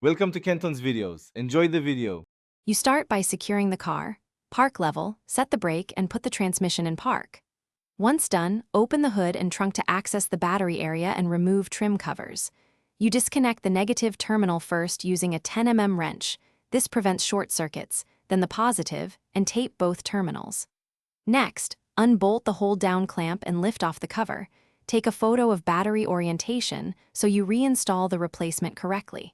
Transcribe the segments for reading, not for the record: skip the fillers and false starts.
Welcome to Kenton's videos. Enjoy the video. You start by securing the car, park level, set the brake, and put the transmission in park. Once done, open the hood and trunk to access the battery area and remove trim covers. You disconnect the negative terminal first using a 10 mm wrench. This prevents short circuits, then the positive, and tape both terminals. Next, unbolt the hold-down clamp and lift off the cover. Take a photo of battery orientation so you reinstall the replacement correctly.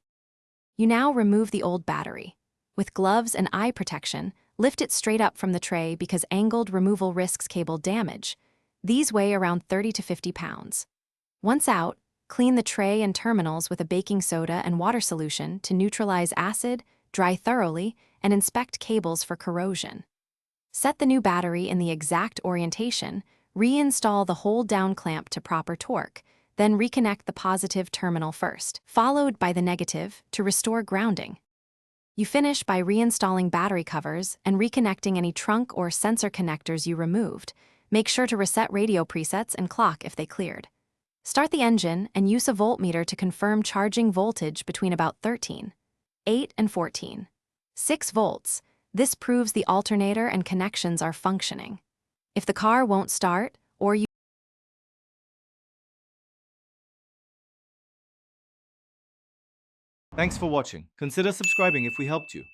You now remove the old battery. With gloves and eye protection, lift it straight up from the tray because angled removal risks cable damage. These weigh around 30 to 50 pounds. Once out, clean the tray and terminals with a baking soda and water solution to neutralize acid, dry thoroughly, and inspect cables for corrosion. Set the new battery in the exact orientation, reinstall the hold-down clamp to proper torque, then reconnect the positive terminal first, followed by the negative to restore grounding. You finish by reinstalling battery covers and reconnecting any trunk or sensor connectors you removed. Make sure to reset radio presets and clock if they cleared. Start the engine and use a voltmeter to confirm charging voltage between about 13, 8 and 14. 6 volts. This proves the alternator and connections are functioning. If the car won't start, or you Thanks for watching. Consider subscribing if we helped you.